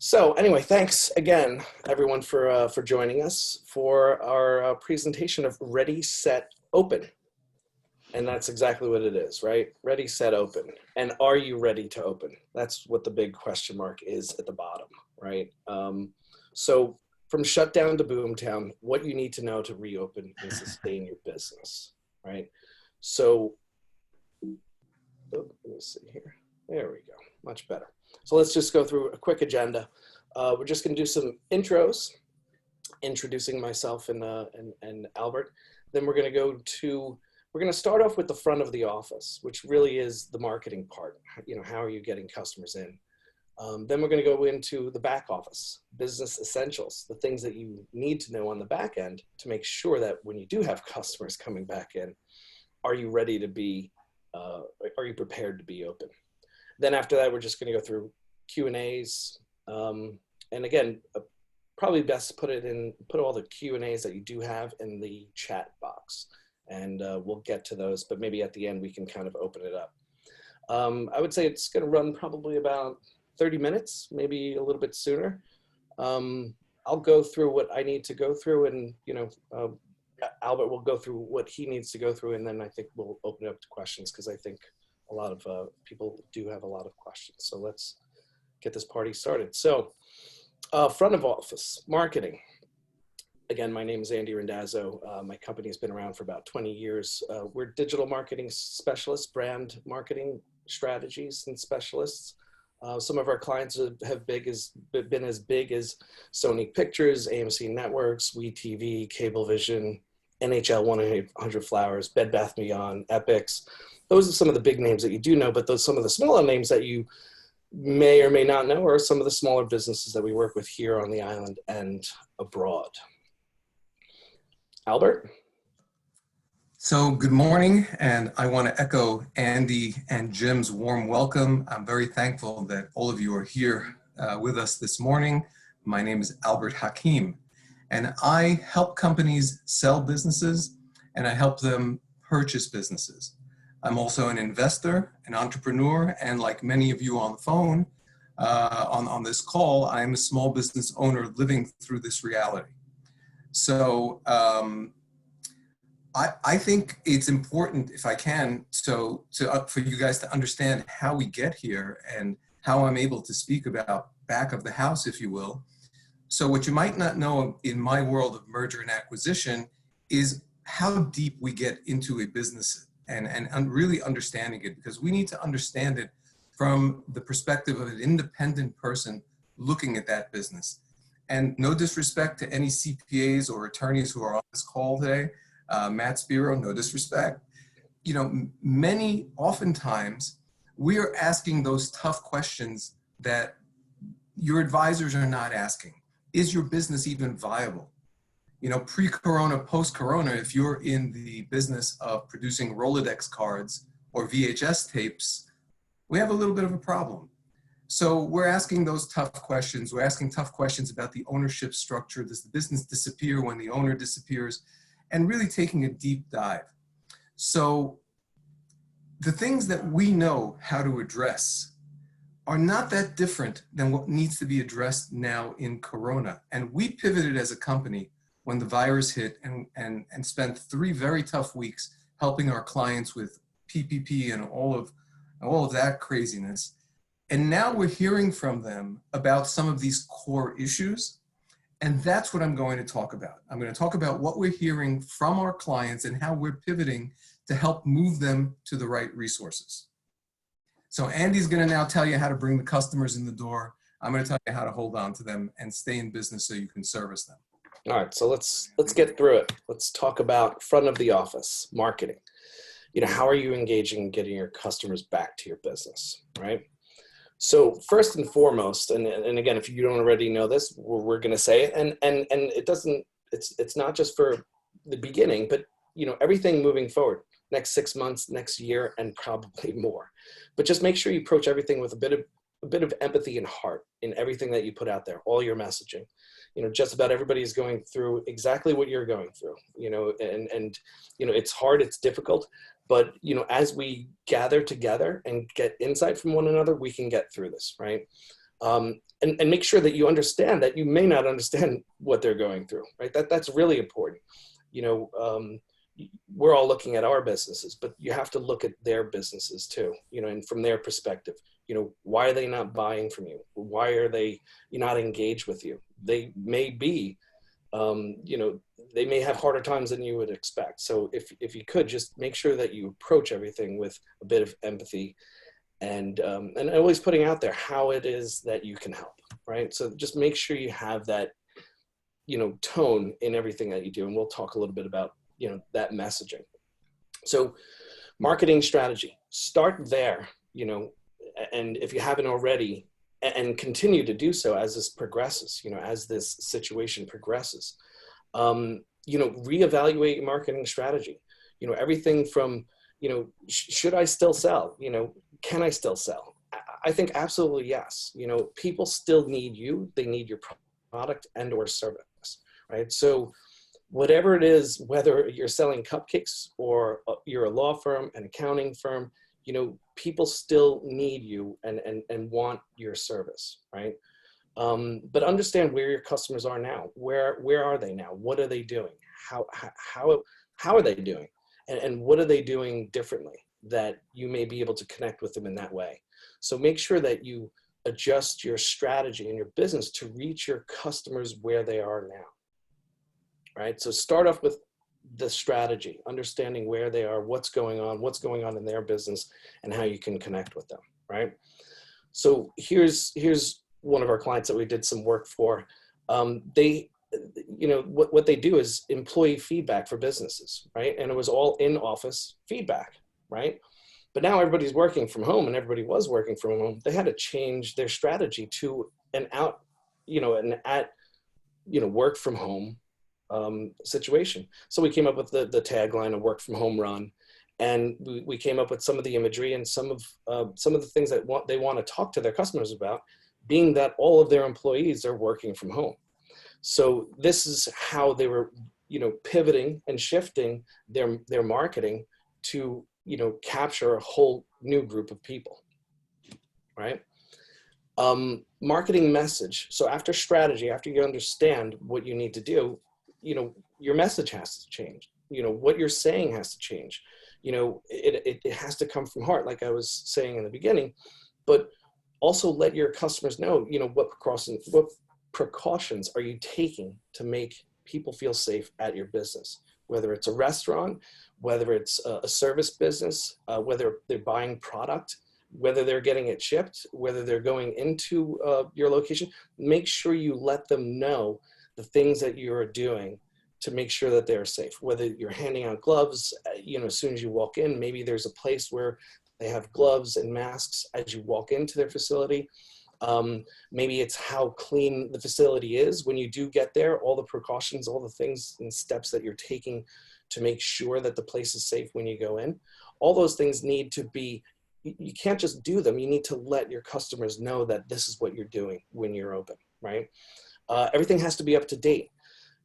So anyway, thanks again, everyone, for joining us for our presentation of Ready, Set, Open. And that's exactly what it is, right? Ready, set, open. And are you ready to open? That's what the big question mark is at the bottom, right? So from shutdown to BoomTown, what you need to know to reopen and sustain your business, right? So, let me see here. There we go, much better. So let's just go through a quick agenda. We're just gonna do some intros, introducing myself and Albert. Then we're gonna start off with the front of the office, which really is the marketing part. You know, how are you getting customers in? Then we're gonna go into the back office, business essentials, the things that you need to know on the back end to make sure that when you do have customers coming back in, are you ready to be, are you prepared to be open? Then after that, we're just gonna go through Q&As. And again, probably best to put all the Q&As that you do have in the chat box. And we'll get to those, but maybe at the end we can kind of open it up. I would say it's gonna run probably about 30 minutes, maybe a little bit sooner. I'll go through what I need to go through, and Albert will go through what he needs to go through, and then I think we'll open it up to questions, because I think a lot of people do have a lot of questions. So let's get this party started. So front of office, marketing. Again, my name is Andy Randazzo. My company has been around for about 20 years. We're digital marketing specialists, brand marketing strategies and specialists. Some of our clients have been as big as Sony Pictures, AMC Networks, WeTV, Cablevision, NHL 100 Flowers, Bed Bath & Beyond, Epix. Those are some of the big names that you do know, but some of the smaller names that you may or may not know are some of the smaller businesses that we work with here on the island and abroad. Albert? So good morning, and I want to echo Andy and Jim's warm welcome. I'm very thankful that all of you are here with us this morning. My name is Albert Hakim, and I help companies sell businesses, and I help them purchase businesses. I'm also an investor, an entrepreneur, and like many of you on the phone, on this call, I'm a small business owner living through this reality. So I think it's important, if I can, for you guys to understand how we get here and how I'm able to speak about back of the house, if you will. So what you might not know in my world of merger and acquisition is how deep we get into a business and really understanding it, because we need to understand it from the perspective of an independent person looking at that business. And no disrespect to any CPAs or attorneys who are on this call today, Matt Spiro, no disrespect. You know, oftentimes, we are asking those tough questions that your advisors are not asking. Is your business even viable? You know, pre-corona, post-corona, if you're in the business of producing Rolodex cards or VHS tapes, we have a little bit of a problem. So we're asking those tough questions. We're asking tough questions about the ownership structure. Does the business disappear when the owner disappears? And really taking a deep dive. So the things that we know how to address are not that different than what needs to be addressed now in Corona. And we pivoted as a company when the virus hit and spent 3 very tough weeks helping our clients with PPP and all of that craziness. And now we're hearing from them about some of these core issues. And that's what I'm going to talk about. I'm going to talk about what we're hearing from our clients and how we're pivoting to help move them to the right resources. So Andy's going to now tell you how to bring the customers in the door. I'm going to tell you how to hold on to them and stay in business so you can service them. All right, so let's get through it. Let's talk about front of the office, marketing. You know, how are you engaging and getting your customers back to your business, right? So first and foremost, and again, if you don't already know this, we're going to say it, and it doesn't, it's not just for the beginning, but you know, everything moving forward, next 6 months, next year, and probably more. But just make sure you approach everything with a bit of empathy and heart in everything that you put out there, all your messaging. You know, just about everybody is going through exactly what you're going through, you know, and you know, it's hard, it's difficult, but you know, as we gather together and get insight from one another, we can get through this, right? and make sure that you understand that you may not understand what they're going through, right? That's really important. We're all looking at our businesses, but you have to look at their businesses too, and from their perspective, why are they not buying from you? Why are they not engaged with you? They may be, they may have harder times than you would expect. So if you could just make sure that you approach everything with a bit of empathy and always putting out there how it is that you can help, right? So just make sure you have that, tone in everything that you do. And we'll talk a little bit about, that messaging. So marketing strategy, start there, and if you haven't already, and continue to do so as this progresses, as this situation progresses, reevaluate your marketing strategy, everything from, should I still sell? Can I still sell? I think absolutely yes. People still need you. They need your product and or service, right? So whatever it is, whether you're selling cupcakes or you're a law firm, an accounting firm, people still need you and want your service, right? But understand where your customers are now. Where are they now? What are they doing? How are they doing? And what are they doing differently that you may be able to connect with them in that way? So make sure that you adjust your strategy and your business to reach your customers where they are now, right? So start off with the strategy, understanding where they are, what's going on in their business, and how you can connect with them, right? So here's one of our clients that we did some work for. They, what they do is employee feedback for businesses, right? And it was all in office feedback, right? But now everybody's working from home, and everybody was working from home. They had to change their strategy to an work from home situation. So we came up with the tagline of work from home run. And we came up with some of the imagery and some of the things that they want to talk to their customers about, being that all of their employees are working from home. So this is how they were, pivoting and shifting their marketing to, capture a whole new group of people, right? Marketing message. So after strategy, after you understand what you need to do, your message has to change. What you're saying has to change. It has to come from heart, like I was saying in the beginning, but also let your customers know, what precautions are you taking to make people feel safe at your business, whether it's a restaurant, whether it's a service business, whether they're buying product, whether they're getting it shipped, whether they're going into your location. Make sure you let them know the things that you're doing to make sure that they're safe, whether you're handing out gloves, as soon as you walk in. Maybe there's a place where they have gloves and masks as you walk into their facility. Maybe it's how clean the facility is when you do get there, all the precautions, all the things and steps that you're taking to make sure that the place is safe when you go in. All those things need to be, you can't just do them. You need to let your customers know that this is what you're doing when you're open, right? Everything has to be up to date.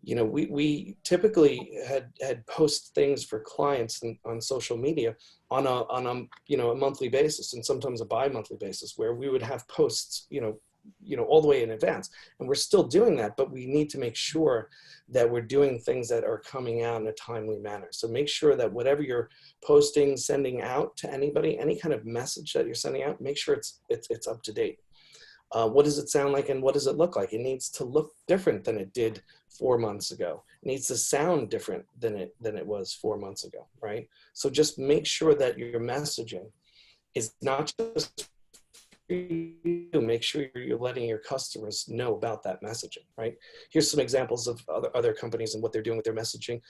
We typically had post things for clients on social media on a monthly basis, and sometimes a bi-monthly basis, where we would have posts, all the way in advance. And we're still doing that, but we need to make sure that we're doing things that are coming out in a timely manner. So make sure that whatever you're posting, sending out to anybody, any kind of message that you're sending out, make sure it's up to date. What does it sound like and what does it look like? It needs to look different than it did 4 months ago. It needs to sound different than it was 4 months ago, right? So just make sure that your messaging is not just for you. Make sure you're letting your customers know about that messaging, right? Here's some examples of other companies and what they're doing with their messaging.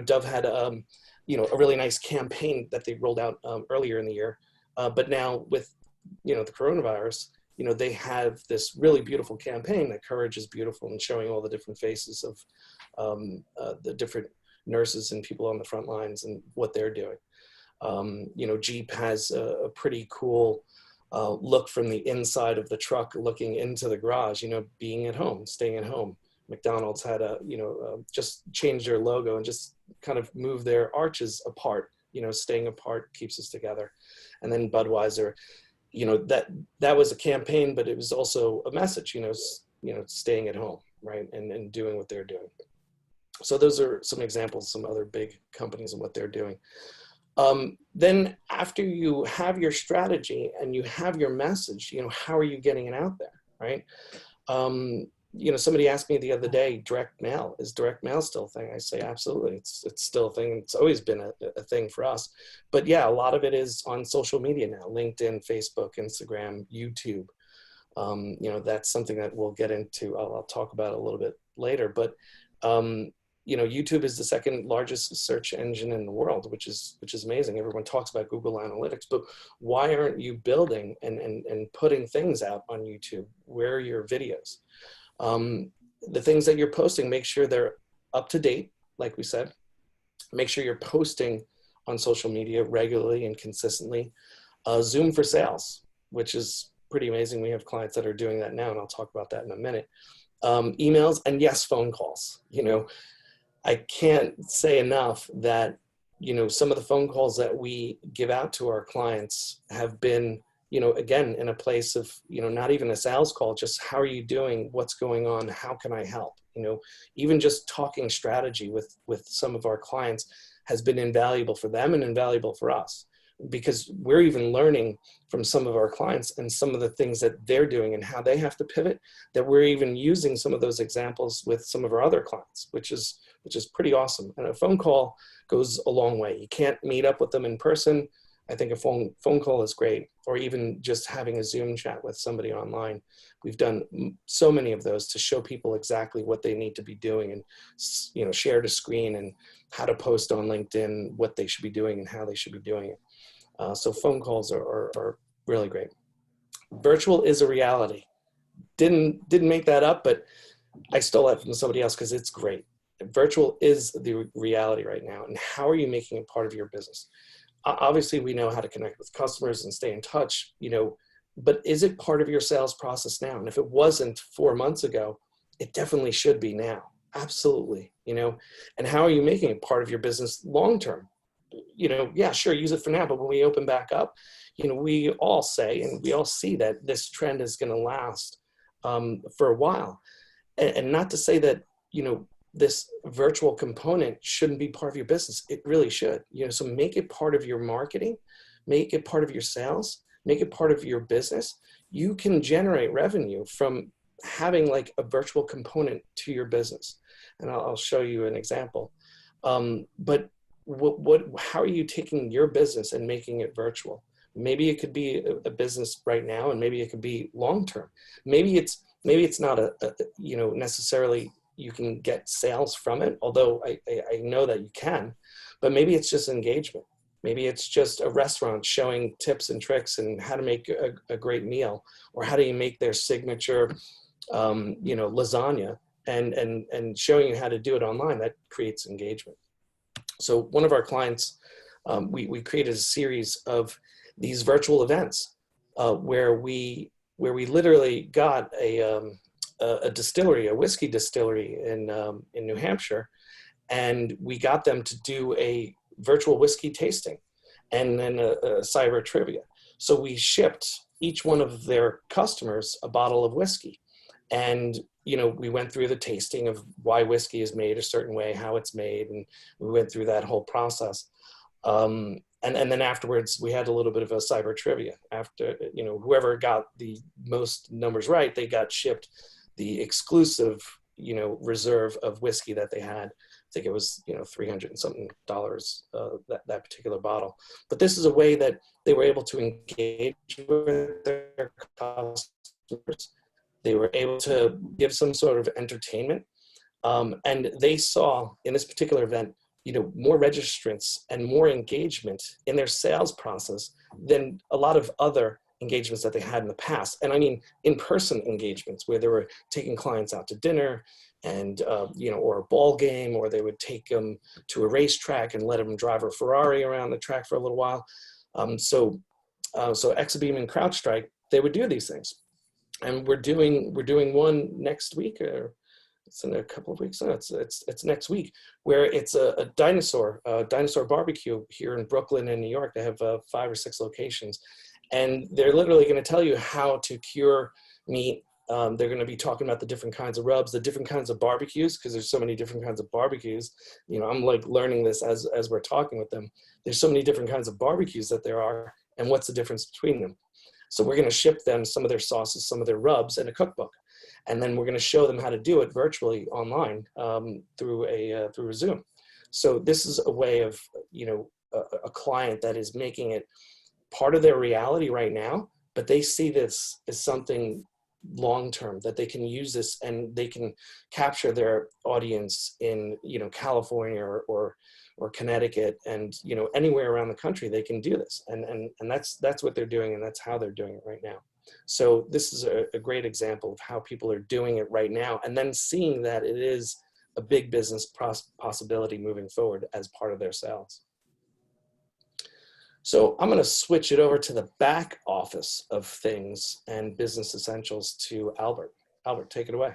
Dove had a really nice campaign that they rolled out earlier in the year, but now with the coronavirus, they have this really beautiful campaign that Courage is Beautiful, and showing all the different faces of the different nurses and people on the front lines and what they're doing. Jeep has a pretty cool look from the inside of the truck looking into the garage, being at home, staying at home. McDonald's had just changed their logo and just kind of move their arches apart, staying apart keeps us together. And then Budweiser, that was a campaign, but it was also a message, staying at home, right? And doing what they're doing. So those are some examples, some other big companies and what they're doing. Then after you have your strategy and you have your message, how are you getting it out there, right? Somebody asked me the other day, is direct mail still a thing? I say, absolutely. It's still a thing. It's always been a thing for us. But yeah, a lot of it is on social media now, LinkedIn, Facebook, Instagram, YouTube. That's something that we'll get into. I'll talk about a little bit later, but YouTube is the second largest search engine in the world, which is amazing. Everyone talks about Google Analytics, but why aren't you building and putting things out on YouTube? Where are your videos? The things that you're posting, make sure they're up to date, like we said. Make sure you're posting on social media regularly and consistently. Zoom for sales, which is pretty amazing. We have clients that are doing that now, and I'll talk about that in a minute. Emails, and yes, phone calls. I can't say enough that, some of the phone calls that we give out to our clients have been, again, in a place of, not even a sales call, just how are you doing? What's going on? How can I help? Even just talking strategy with some of our clients has been invaluable for them and invaluable for us, because we're even learning from some of our clients and some of the things that they're doing and how they have to pivot, that we're even using some of those examples with some of our other clients, which is pretty awesome. And a phone call goes a long way. You can't meet up with them in person. I think a phone call is great, or even just having a Zoom chat with somebody online. We've done so many of those to show people exactly what they need to be doing, and share the screen and how to post on LinkedIn, what they should be doing and how they should be doing it. So phone calls are really great. Virtual is a reality. Didn't make that up, but I stole that from somebody else because it's great. Virtual is the reality right now. And how are you making it part of your business? Obviously, we know how to connect with customers and stay in touch, but is it part of your sales process now? And if it wasn't 4 months ago, it definitely should be now. Absolutely. And how are you making it part of your business long-term? Yeah, sure, use it for now, but when we open back up, we all say, and we all see that this trend is going to last for a while. And not to say that, this virtual component shouldn't be part of your business. It really should. So make it part of your marketing, make it part of your sales, make it part of your business. You can generate revenue from having like a virtual component to your business. And I'll show you an example. But how are you taking your business and making it virtual? Maybe it could be a business right now, and maybe it could be long-term. Maybe it's not necessarily you can get sales from it, although I know that you can, but maybe it's just engagement. Maybe it's just a restaurant showing tips and tricks and how to make a great meal, or how do you make their signature, lasagna, and showing you how to do it online. That creates engagement. So one of our clients, we created a series of these virtual events where we literally got a distillery, a whiskey distillery in New Hampshire, and we got them to do a virtual whiskey tasting and then a cyber trivia. So we shipped each one of their customers a bottle of whiskey, and we went through the tasting of why whiskey is made a certain way, how it's made, and we went through that whole process. And then afterwards, we had a little bit of a cyber trivia. After, whoever got the most numbers right, they got shipped the exclusive, reserve of whiskey that they had. I think it was, $300 and something, that particular bottle. But this is a way that they were able to engage with their customers. They were able to give some sort of entertainment. And they saw in this particular event, more registrants and more engagement in their sales process than a lot of other engagements that they had in the past. And I mean, in-person engagements where they were taking clients out to dinner and, or a ball game, or they would take them to a racetrack and let them drive a Ferrari around the track for a little while. So Exabeam and CrowdStrike, they would do these things. And we're doing one next week, or it's in a couple of weeks. No, it's next week, where it's a dinosaur barbecue here in Brooklyn and New York. They have 5 or 6 locations. And they're literally going to tell you how to cure meat. They're going to be talking about the different kinds of rubs, the different kinds of barbecues, because there's so many different kinds of barbecues. You know, I'm like learning this as we're talking with them. There's so many different kinds of barbecues that there are, and what's the difference between them. So we're going to ship them some of their sauces, some of their rubs, and a cookbook, and then we're going to show them how to do it virtually online through a Zoom. So this is a way of, you know, a client that is making it part of their reality right now, but they see this as something long-term, that they can use this and they can capture their audience in, you know, California or Connecticut, and, you know, anywhere around the country they can do this. And that's what they're doing, and that's how they're doing it right now. So this is a great example of how people are doing it right now, and then seeing that it is a big business possibility moving forward as part of their sales. So I'm going to switch it over to the back office of things and business essentials to Albert. Albert, take it away.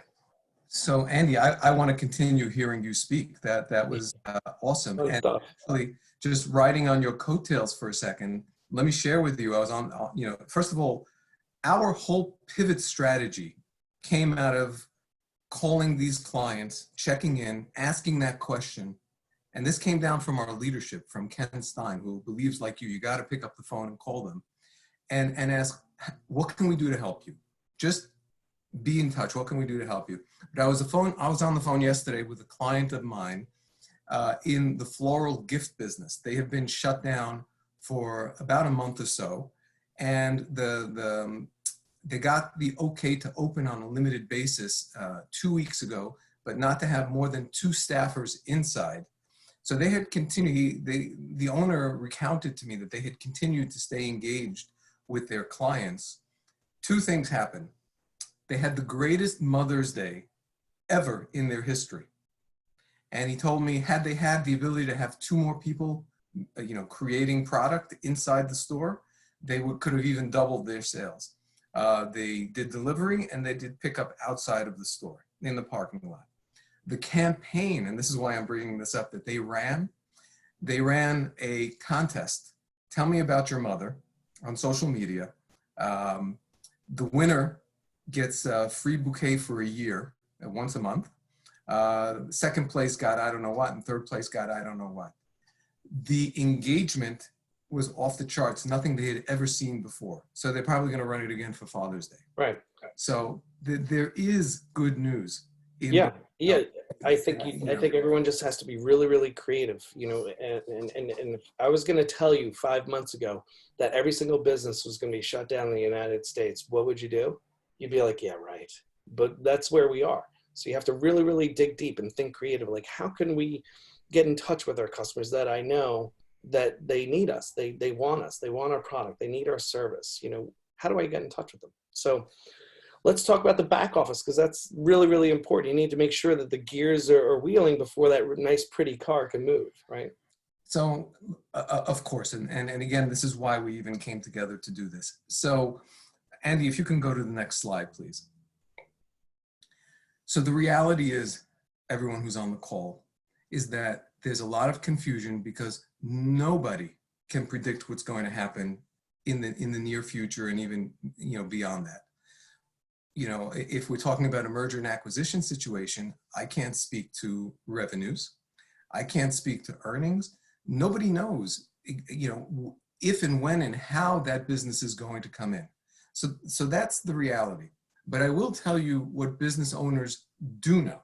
So Andy, I want to continue hearing you speak. That was awesome. And actually, just riding on your coattails for a second, let me share with you, I was on, you know, first of all, our whole pivot strategy came out of calling these clients, checking in, asking that question. And this came down from our leadership, from Ken Stein, who believes like you got to pick up the phone and call them and ask, what can we do to help you? Just be in touch. What can we do to help you? But I was on the phone yesterday with a client of mine in the floral gift business. They have been shut down for about a month or so. And they got the okay to open on a limited basis 2 weeks ago, but not to have more than 2 staffers inside. So they had continued, the owner recounted to me that they had continued to stay engaged with their clients. 2 things happened. They had the greatest Mother's Day ever in their history. And he told me, had they had the ability to have 2 more people, you know, creating product inside the store, they could have even doubled their sales. They did delivery and they did pick up outside of the store in the parking lot. The campaign, and this is why I'm bringing this up, that they ran a contest. Tell me about your mother on social media. The winner gets a free bouquet for a year, once a month. Second place got I don't know what, and third place got I don't know what. The engagement was off the charts, nothing they had ever seen before. So they're probably going to run it again for Father's Day. Right. So there is good news. Yeah. I think everyone just has to be really, really creative, you know, and if I was going to tell you 5 months ago that every single business was going to be shut down in the United States, what would you do? You'd be like, yeah, right. But that's where we are. So you have to really, really dig deep and think creative. Like, how can we get in touch with our customers that I know that they need us, they want us, they want our product, they need our service, you know, how do I get in touch with them? So let's talk about the back office, because that's really, really important. You need to make sure that the gears are wheeling before that nice, pretty car can move, right? So, of course, and again, this is why we even came together to do this. So, Andy, if you can go to the next slide, please. So the reality is, everyone who's on the call, is that there's a lot of confusion because nobody can predict what's going to happen in the near future and even, you know, beyond that. You know, if we're talking about a merger and acquisition situation, I can't speak to revenues. I can't speak to earnings. Nobody knows, you know, if and when and how that business is going to come in. So that's the reality. But I will tell you what business owners do know.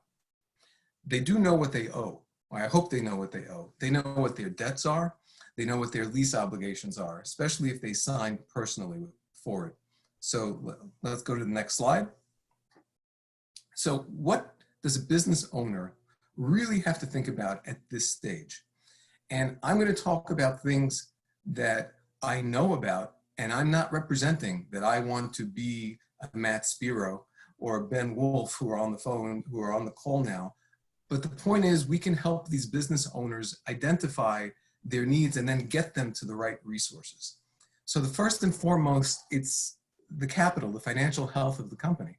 They do know what they owe. I hope they know what they owe. They know what their debts are. They know what their lease obligations are, especially if they signed personally for it. So let's go to the next slide. So what does a business owner really have to think about at this stage? And I'm going to talk about things that I know about, and I'm not representing that I want to be a Matt Spiro or a Ben Wolf who are on the phone, who are on the call now. But the point is, we can help these business owners identify their needs and then get them to the right resources. So the first and foremost, it's the capital, the financial health of the company.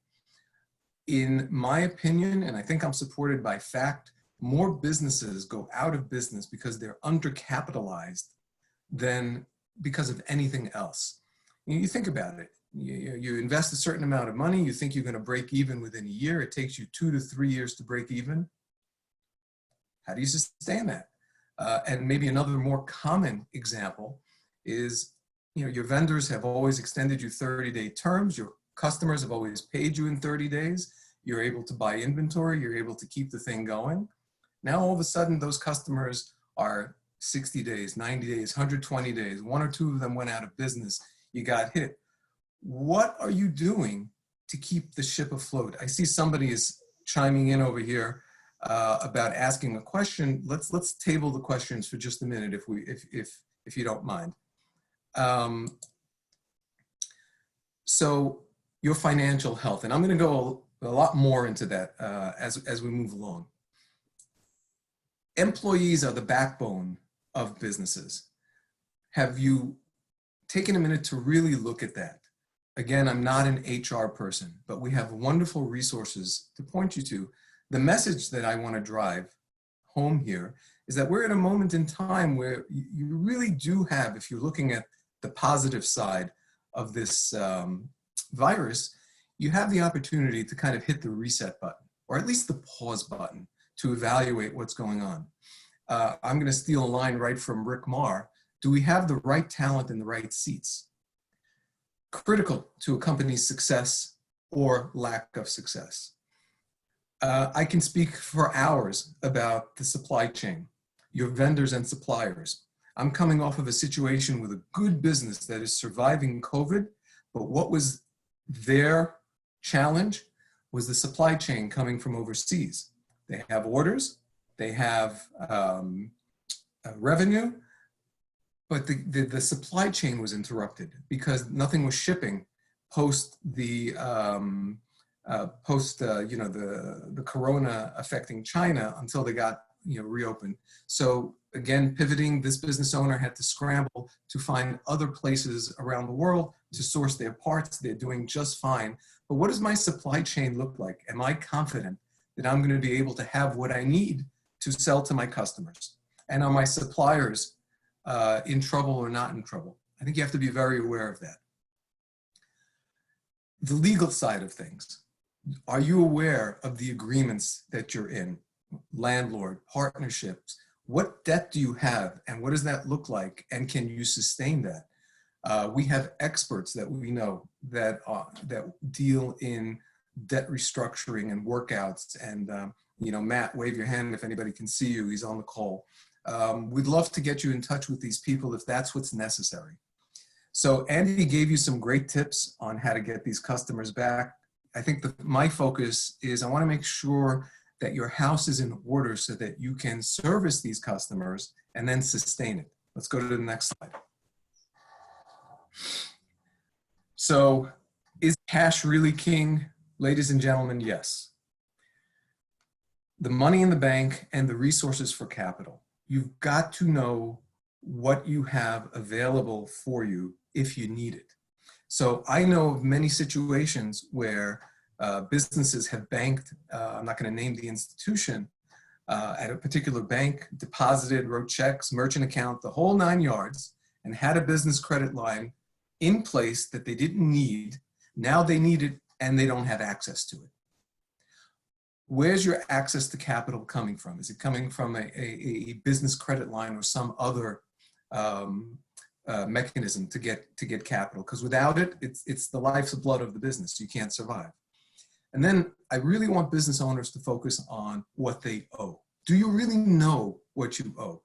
In my opinion, and I think I'm supported by fact, more businesses go out of business because they're undercapitalized than because of anything else. You think about it. You invest a certain amount of money. You think you're going to break even within a year. It takes you 2 to 3 years to break even. How do you sustain that? And maybe another more common example is, your vendors have always extended you 30-day terms. Your customers have always paid you in 30 days. You're able to buy inventory. You're able to keep the thing going. Now, all of a sudden, those customers are 60 days, 90 days, 120 days. 1 or 2 of them went out of business. You got hit. What are you doing to keep the ship afloat? I see somebody is chiming in over here about asking a question. Let's table the questions for just a minute, if you don't mind. So your financial health, and I'm going to go a lot more into that as we move along. Employees are the backbone of businesses. Have you taken a minute to really look at that? Again, I'm not an HR person, but we have wonderful resources to point you to. The message that I want to drive home here is that we're at a moment in time where you really do have, if you're looking at the positive side of this virus, you have the opportunity to kind of hit the reset button, or at least the pause button, to evaluate what's going on. I'm going to steal a line right from Rick Marr. Do we have the right talent in the right seats? Critical to a company's success or lack of success. I can speak for hours about the supply chain, your vendors and suppliers. I'm coming off of a situation with a good business that is surviving COVID, but what was their challenge was the supply chain coming from overseas. They have orders, they have revenue, but the supply chain was interrupted because nothing was shipping post the the corona affecting China until they got reopened. So again, pivoting, this business owner had to scramble to find other places around the world to source their parts. They're doing just fine. But what does my supply chain look like? Am I confident that I'm going to be able to have what I need to sell to my customers? And are my suppliers in trouble or not in trouble? I think you have to be very aware of that. The legal side of things. Are you aware of the agreements that you're in? Landlord, partnerships. What debt do you have and what does that look like? And can you sustain that? We have experts that we know that deal in debt restructuring and workouts. And Matt, wave your hand if anybody can see you. He's on the call. We'd love to get you in touch with these people if that's what's necessary. So Andy gave you some great tips on how to get these customers back. I think my focus is I want to make sure that your house is in order so that you can service these customers and then sustain it. Let's go to the next slide. So is cash really king? Ladies and gentlemen, yes. The money in the bank and the resources for capital. You've got to know what you have available for you if you need it. So I know of many situations where businesses have banked, I'm not going to name the institution, at a particular bank, deposited, wrote checks, merchant account, the whole 9 yards, and had a business credit line in place that they didn't need. Now they need it and they don't have access to it. Where's your access to capital coming from? Is it coming from a business credit line or some other mechanism to get capital? Because without it, it's the life's blood of the business. You can't survive. And then I really want business owners to focus on what they owe. Do you really know what you owe?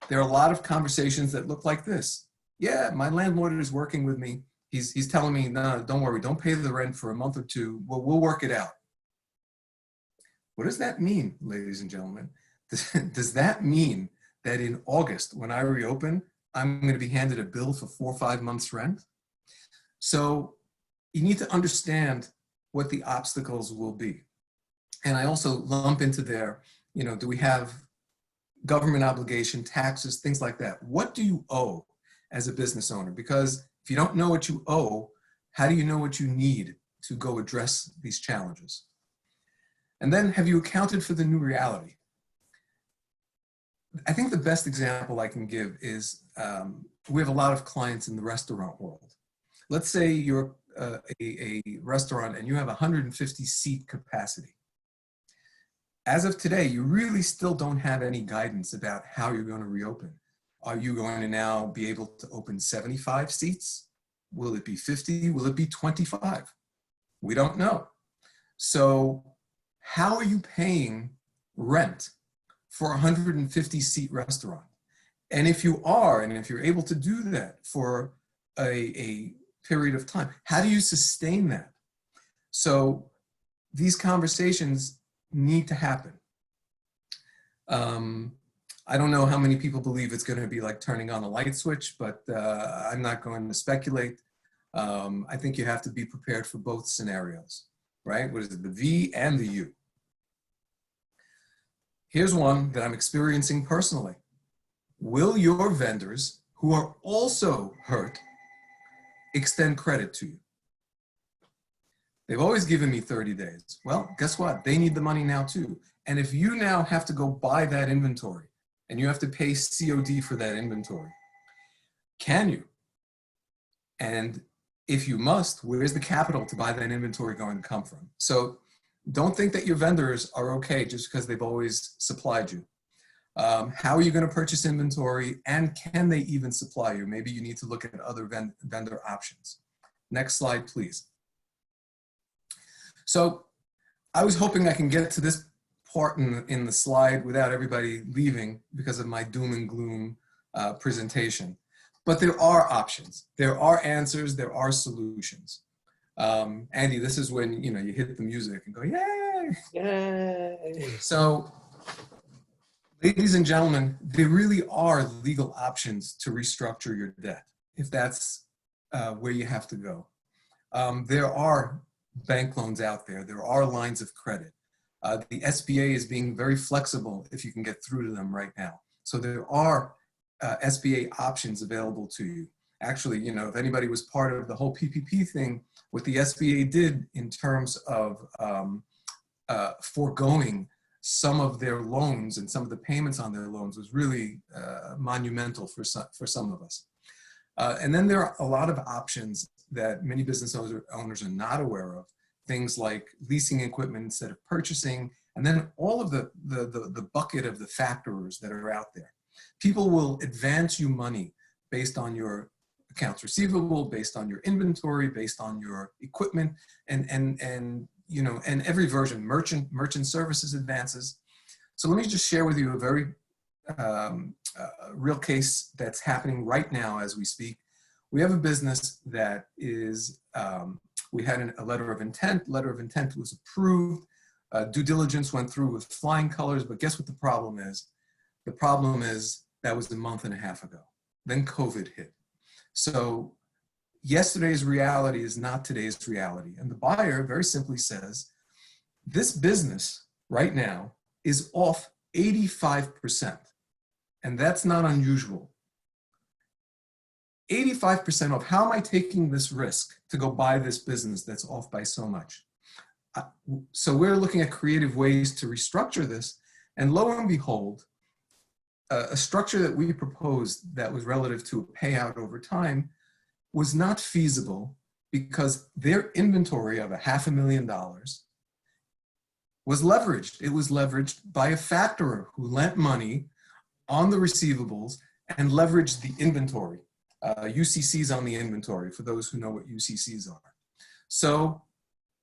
There are a lot of conversations that look like this. Yeah, my landlord is working with me. He's telling me, no, don't worry, don't pay the rent for a month or two. We'll work it out. What does that mean, ladies and gentlemen? Does that mean that in August, when I reopen, I'm going to be handed a bill for 4 or 5 months rent? So you need to understand what the obstacles will be. And I also lump into there, do we have government obligation, taxes, things like that? What do you owe as a business owner? Because if you don't know what you owe, how do you know what you need to go address these challenges? And then have you accounted for the new reality? I think the best example I can give is we have a lot of clients in the restaurant world. let's say you're a restaurant and you have 150 seat capacity. As of today, you really still don't have any guidance about how you're going to reopen. Are you going to now be able to open 75 seats? Will it be 50? Will it be 25? We don't know. So how are you paying rent for a 150 seat restaurant? And if you are, and if you're able to do that for a period of time, how do you sustain that? So these conversations need to happen. I don't know how many people believe it's going to be like turning on a light switch, but I'm not going to speculate. I think you have to be prepared for both scenarios, right? What is it, the V and the U? Here's one that I'm experiencing personally. Will your vendors, who are also hurt, extend credit to you? They've always given me 30 days. Well, guess what? They need the money now too. And if you now have to go buy that inventory and you have to pay COD for that inventory, can you? And if you must, where's the capital to buy that inventory going to come from? So don't think that your vendors are okay just because they've always supplied you. How are you going to purchase inventory, and can they even supply you? Maybe you need to look at other vendor options. Next slide, please. So I was hoping I can get to this part in the slide without everybody leaving because of my doom and gloom presentation. But there are options. There are answers. There are solutions. Andy, this is when you hit the music and go, yay! Yay! So, ladies and gentlemen, there really are legal options to restructure your debt if that's where you have to go. There are bank loans out there. There are lines of credit. The SBA is being very flexible if you can get through to them right now. So there are SBA options available to you. Actually, if anybody was part of the whole PPP thing, what the SBA did in terms of foregoing some of their loans and some of the payments on their loans was really monumental for some of us. And then there are a lot of options that many business owners are not aware of. Things like leasing equipment instead of purchasing, and then all of the bucket of the factors that are out there. People will advance you money based on your accounts receivable, based on your inventory, based on your equipment, and every version, merchant services advances. So let me just share with you a very real case that's happening right now as we speak. We have a business that is, we had a letter of intent. Letter of intent was approved. Due diligence went through with flying colors, but guess what the problem is? The problem is that was a month and a half ago. Then COVID hit. So yesterday's reality is not today's reality. And the buyer very simply says, this business right now is off 85%. And that's not unusual. 85% off. How am I taking this risk to go buy this business that's off by so much? So we're looking at creative ways to restructure this. And lo and behold, a structure that we proposed that was relative to a payout over time was not feasible because their inventory of $500,000 was leveraged. It was leveraged by a factorer who lent money on the receivables and leveraged the inventory. UCCs on the inventory, for those who know what UCCs are. So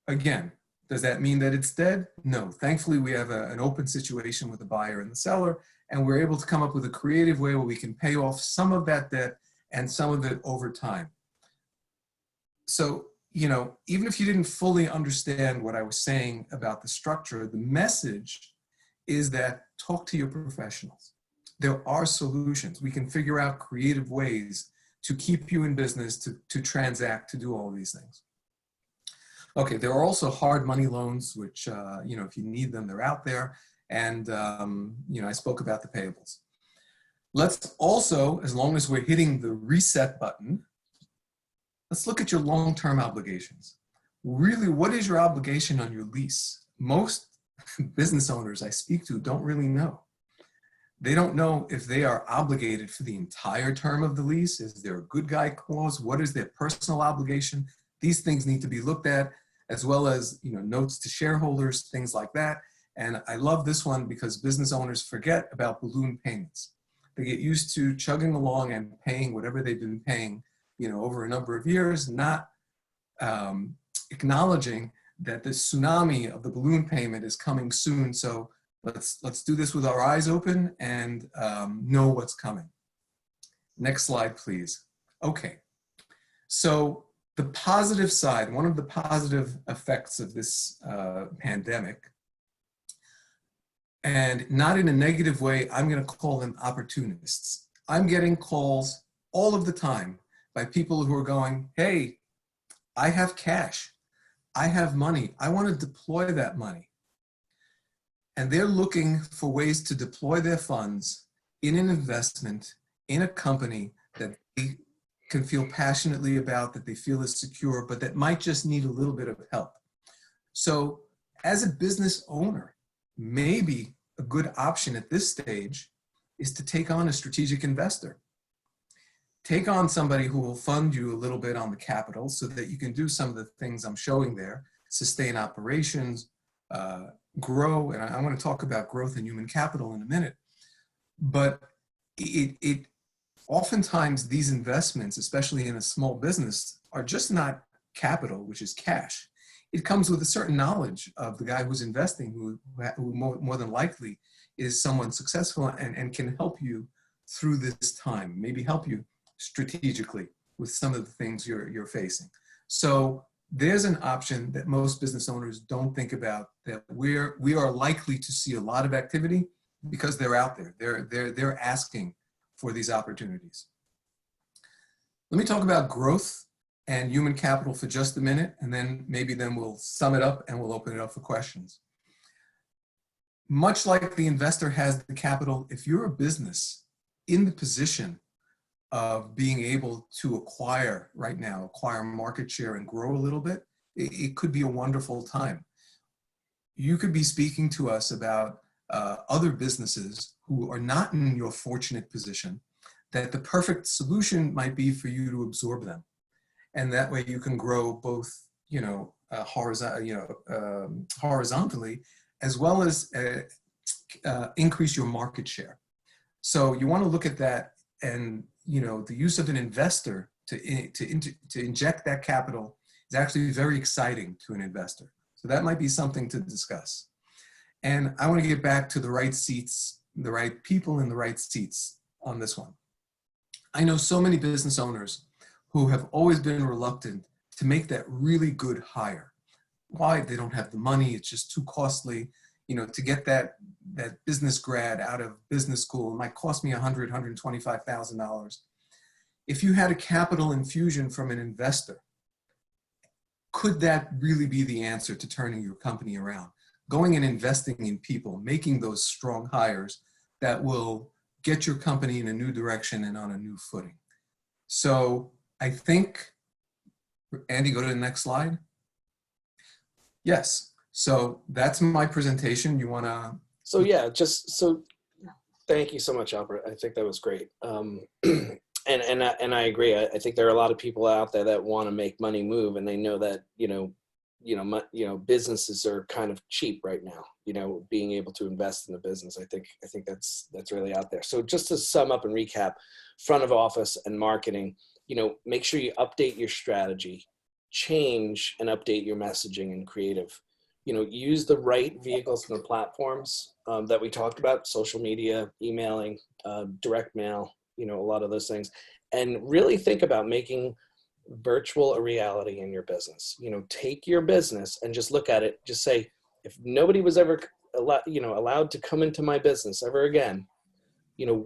again, does that mean that it's dead? No. Thankfully, we have an open situation with the buyer and the seller, and we're able to come up with a creative way where we can pay off some of that debt and some of it over time. So, even if you didn't fully understand what I was saying about the structure, the message is that talk to your professionals. There are solutions. We can figure out creative ways to keep you in business, to transact, to do all of these things. Okay, there are also hard money loans, which, if you need them, they're out there. And, I spoke about the payables. Let's also, as long as we're hitting the reset button, let's look at your long-term obligations. Really, what is your obligation on your lease? Most business owners I speak to don't really know. They don't know if they are obligated for the entire term of the lease. Is there a good guy clause? What is their personal obligation? These things need to be looked at, as well as, you know, notes to shareholders, things like that. And I love this one because business owners forget about balloon payments. They get used to chugging along and paying whatever they've been paying, you know, over a number of years, not acknowledging that the tsunami of the balloon payment is coming soon. So let's do this with our eyes open and know what's coming. Next slide, please. Okay, so the positive side, one of the positive effects of this pandemic, and not in a negative way, I'm going to call them opportunists. I'm getting calls all of the time by people who are going, hey, I have cash, I have money, I want to deploy that money. And they're looking for ways to deploy their funds in an investment, in a company that they can feel passionately about, that they feel is secure, but that might just need a little bit of help. So as a business owner, maybe a good option at this stage is to take on a strategic investor. Take on somebody who will fund you a little bit on the capital so that you can do some of the things I'm showing there, sustain operations, grow, and I want to talk about growth and human capital in a minute. But it oftentimes these investments, especially in a small business, are just not capital, which is cash. It comes with a certain knowledge of the guy who's investing, who more than likely is someone successful and can help you through this time, maybe help you strategically with some of the things you're facing. So there's an option that most business owners don't think about, that we are likely to see a lot of activity because they're out there. They're asking for these opportunities. Let me talk about growth and human capital for just a minute, and then we'll sum it up and we'll open it up for questions. Much like the investor has the capital, if you're a business in the position of being able to acquire market share and grow a little bit, it could be a wonderful time. You could be speaking to us about other businesses who are not in your fortunate position, that the perfect solution might be for you to absorb them. And that way you can grow both, horizontally, as well as increase your market share. So you want to look at that, and the use of an investor to inject that capital is actually very exciting to an investor. So that might be something to discuss. And I want to get back to the right seats, the right people in the right seats on this one. I know so many business owners who have always been reluctant to make that really good hire. Why? They don't have the money. It's just too costly. To get that business grad out of business school, it might cost me $100,000, $125,000. If you had a capital infusion from an investor, could that really be the answer to turning your company around? Going and investing in people, making those strong hires that will get your company in a new direction and on a new footing. So I think, Andy, go to the next slide. Yes. So that's my presentation. You want to? So yeah, thank you so much, Albert. I think that was great. And I agree. I think there are a lot of people out there that want to make money move, and they know that businesses are kind of cheap right now. Being able to invest in a business, I think that's really out there. So just to sum up and recap, front of office and marketing, make sure you update your strategy, change and update your messaging and creative. Use the right vehicles and the platforms that we talked about: social media, emailing, direct mail. A lot of those things, and really think about making virtual a reality in your business. Take your business and just look at it. Just say, if nobody was ever allowed to come into my business ever again,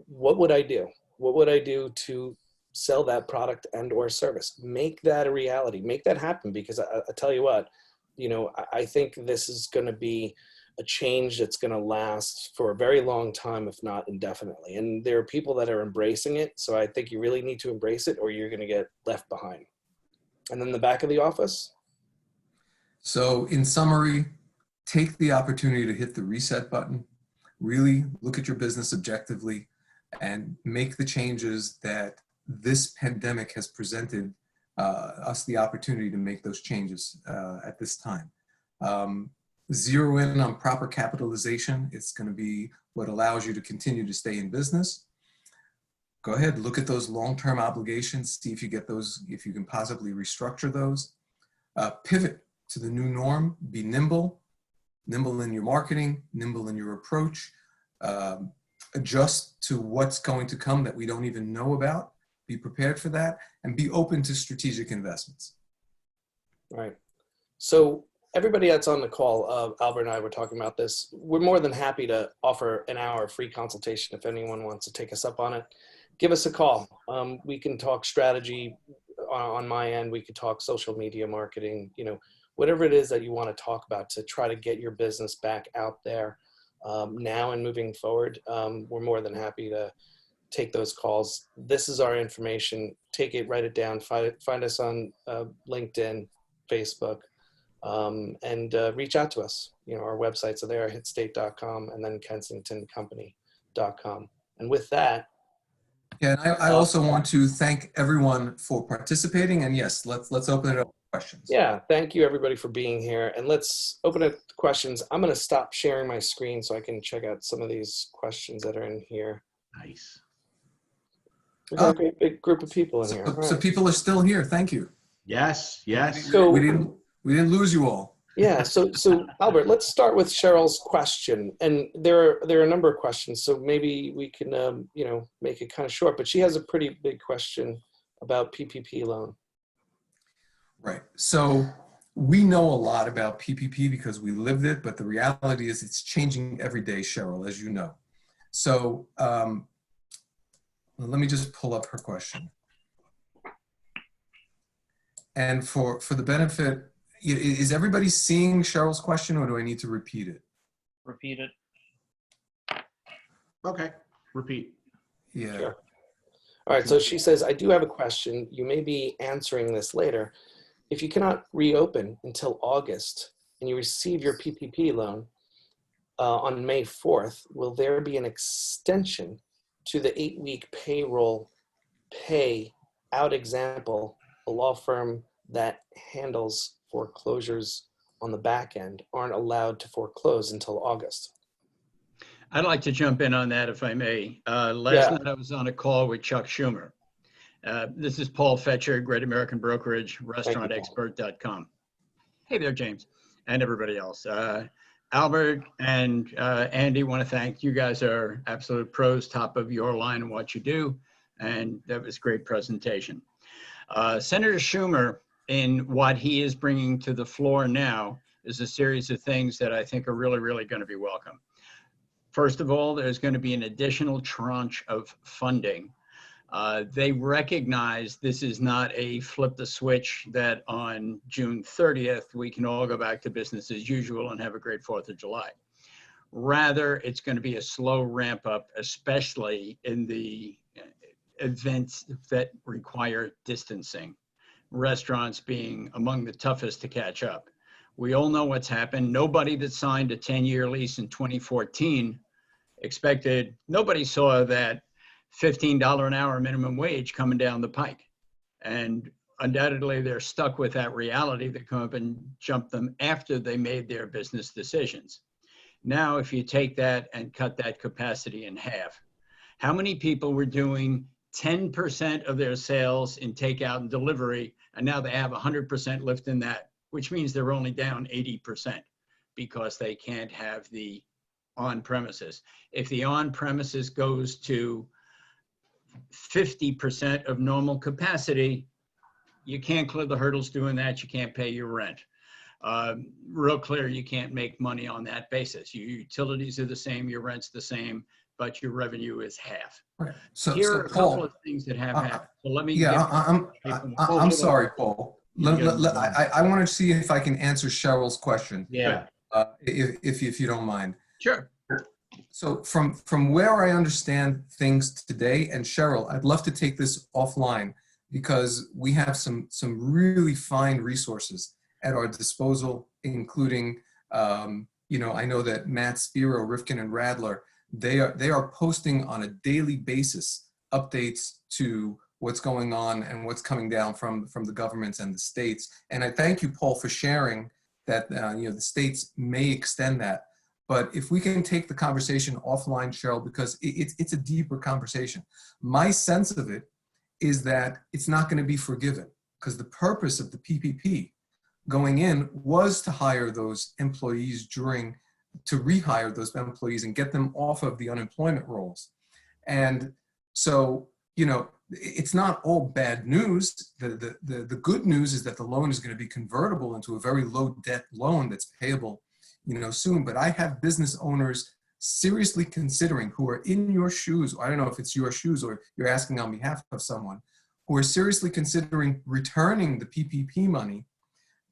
what would I do? What would I do to sell that product and or service? Make that a reality. Make that happen, because I tell you what, I think this is going to be a change that's going to last for a very long time, if not indefinitely. And there are people that are embracing it. So I think you really need to embrace it, or you're going to get left behind. And then the back of the office. So in summary, take the opportunity to hit the reset button, really look at your business objectively and make the changes that this pandemic has presented us the opportunity to make those changes at this time. Zero in on proper capitalization. It's going to be what allows you to continue to stay in business. Go ahead, look at those long-term obligations, see if you get those, if you can possibly restructure those. Pivot to the new norm, be nimble, nimble in your marketing, nimble in your approach, adjust to what's going to come that we don't even know about, be prepared for that, and be open to strategic investments. Right. So everybody that's on the call, Albert and I were talking about this. We're more than happy to offer an hour free consultation if anyone wants to take us up on it. Give us a call. We can talk strategy on my end. We could talk social media marketing, you know, whatever it is that you want to talk about to try to get your business back out there now and moving forward. We're more than happy to take those calls. This is our information. Take it, write it down, find us on LinkedIn, Facebook, and reach out to us. You know, our websites are there, hitstate.com and then kensingtoncompany.com. And with that, yeah, and I also want to thank everyone for participating. And yes, let's open it up for questions. Yeah, thank you everybody for being here. And let's open up the questions. I'm going to stop sharing my screen so I can check out some of these questions that are in here. Nice. We've got a great big group of people in here. So people are still here. Thank you. Yes, yes. So we didn't lose you all. yeah, so Albert, let's start with Cheryl's question, and there are a number of questions. So maybe we can you know, make it kind of short. But she has a pretty big question about PPP loan. Right. So we know a lot about PPP because we lived it, but the reality is it's changing every day, Cheryl, as you know. So let me just pull up her question. And for the benefit, is everybody seeing Cheryl's question, or do I need to repeat it? Repeat it. Okay, repeat. Yeah. Sure. All right, so she says, I do have a question. You may be answering this later. If you cannot reopen until August and you receive your PPP loan on May 4th, will there be an extension to the 8-week payroll pay out example? A law firm that handles foreclosures on the back end aren't allowed to foreclose until August. I'd like to jump in on that if I may. Last night I was on a call with Chuck Schumer. This is Paul Fetcher, Great American Brokerage, restaurantexpert.com. Hey there, James, and everybody else. Albert and Andy, want to thank you. Guys are absolute pros, top of your line in what you do, and that was a great presentation. Senator Schumer, in what he is bringing to the floor now, is a series of things that I think are really, really going to be welcome. First of all, there's going to be an additional tranche of funding. They recognize this is not a flip the switch that on June 30th, we can all go back to business as usual and have a great 4th of July. Rather, it's going to be a slow ramp up, especially in the events that require distancing, restaurants being among the toughest to catch up. We all know what's happened. Nobody that signed a 10-year lease in 2014 expected, nobody saw that $15 an hour minimum wage coming down the pike. And undoubtedly they're stuck with that reality that come up and jump them after they made their business decisions. Now, if you take that and cut that capacity in half, how many people were doing 10% of their sales in takeout and delivery, and now they have 100% lift in that, which means they're only down 80% because they can't have the on-premises. If the on-premises goes to 50% of normal capacity, you can't clear the hurdles doing that. You can't pay your rent. Real clear, you can't make money on that basis. Your utilities are the same, your rent's the same, but your revenue is half. Right. So, Here so are a Paul, couple of things that have happened. So let me I'm sorry, Paul. I want to see if I can answer Cheryl's question. Yeah. If you don't mind. Sure. So from where I understand things today, and Cheryl, I'd love to take this offline because we have some really fine resources at our disposal, including, you know, I know that Matt Spiro, Rifkin and Radler, they are posting on a daily basis updates to what's going on and what's coming down from the governments and the states. And I thank you, Paul, for sharing that the states may extend that. But if we can take the conversation offline, Cheryl, because it's a deeper conversation. My sense of it is that it's not going to be forgiven, because the purpose of the PPP going in was to hire those employees to rehire those employees and get them off of the unemployment rolls. And so, it's not all bad news. The good news is that the loan is going to be convertible into a very low debt loan that's payable, soon. But I have business owners seriously considering, who are in your shoes. I don't know if it's your shoes or you're asking on behalf of someone, who are seriously considering returning the PPP money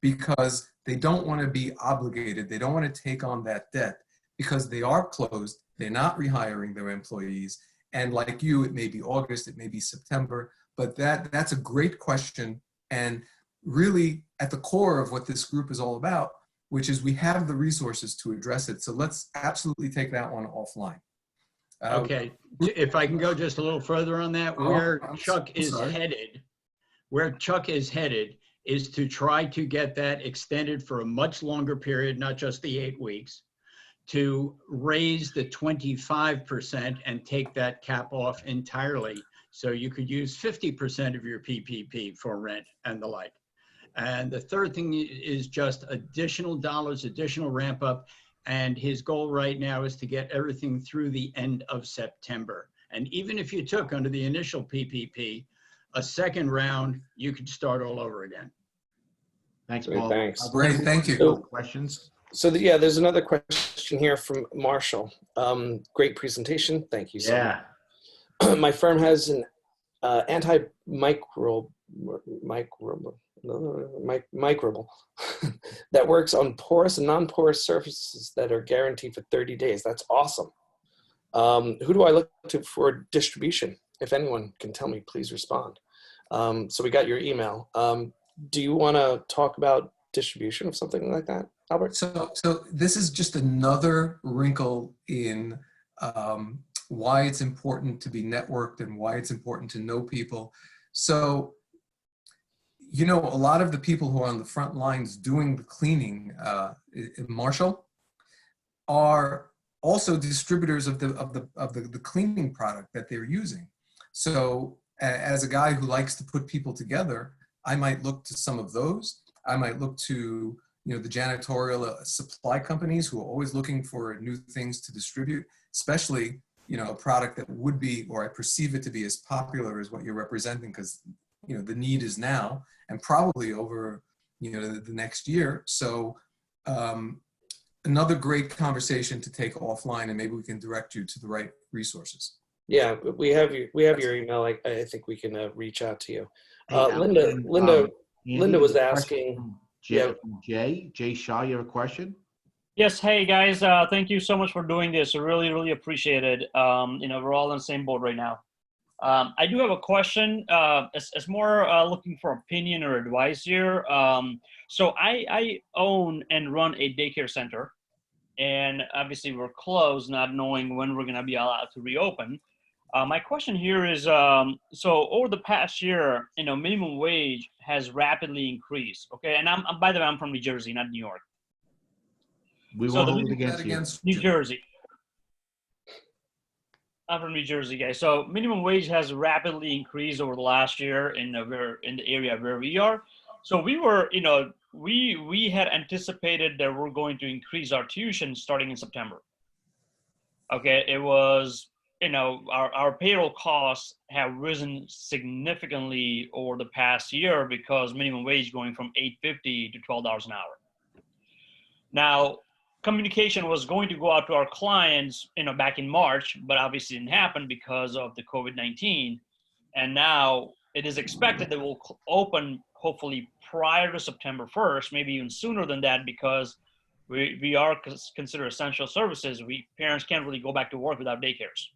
because they don't want to be obligated. They don't want to take on that debt because they are closed. They're not rehiring their employees. And like you, it may be August, it may be September, but that's a great question. And really at the core of what this group is all about, which is we have the resources to address it. So let's absolutely take that one offline. Okay, if I can go just a little further on that, where Chuck is headed is to try to get that extended for a much longer period, not just the 8 weeks, to raise the 25% and take that cap off entirely. So you could use 50% of your PPP for rent and the like. And the third thing is just additional dollars, additional ramp up. And his goal right now is to get everything through the end of September. And even if you took under the initial PPP, a second round, you could start all over again. Thanks, Great, Paul. thanks. Great, thank you. Questions? So there's another question here from Marshall. Great presentation. Thank you so much. My firm has an antimicrobial that works on porous and non-porous surfaces that are guaranteed for 30 days. That's awesome. Who do I look to for distribution? If anyone can tell me, please respond. So we got your email. Do you want to talk about distribution of something like that, Albert? So this is just another wrinkle in why it's important to be networked and why it's important to know people. So, a lot of the people who are on the front lines doing the cleaning, Marshall, are also distributors of the cleaning product that they're using. So as a guy who likes to put people together, I might look to some of those. I might look to the janitorial supply companies who are always looking for new things to distribute, especially a product that would be, or I perceive it to be, as popular as what you're representing, because the need is now and probably over the next year. So another great conversation to take offline, and maybe we can direct you to the right resources. Yeah, we have your email. I think we can reach out to you. Hey, Linda was asking. Jay Shaw, you have a question? Yes. Hey guys, thank you so much for doing this. I really appreciate it. We're all on the same boat right now. I do have a question. It's more looking for opinion or advice here. So I own and run a daycare center, and obviously we're closed, not knowing when we're going to be allowed to reopen. My question here is, so over the past year, minimum wage has rapidly increased. Okay, and by the way, I'm from New Jersey, not New York. We won't hold it against you. New Jersey. I'm from New Jersey, guys. So minimum wage has rapidly increased over the last year in the area where we are. So we were, we had anticipated that we're going to increase our tuition starting in September. Okay, it was, our payroll costs have risen significantly over the past year because minimum wage going from $8.50 to $12 an hour. Now, communication was going to go out to our clients, back in March, but obviously didn't happen because of the COVID-19. And now it is expected that we'll open hopefully prior to September 1st, maybe even sooner than that, because we are considered essential services. Parents can't really go back to work without daycares.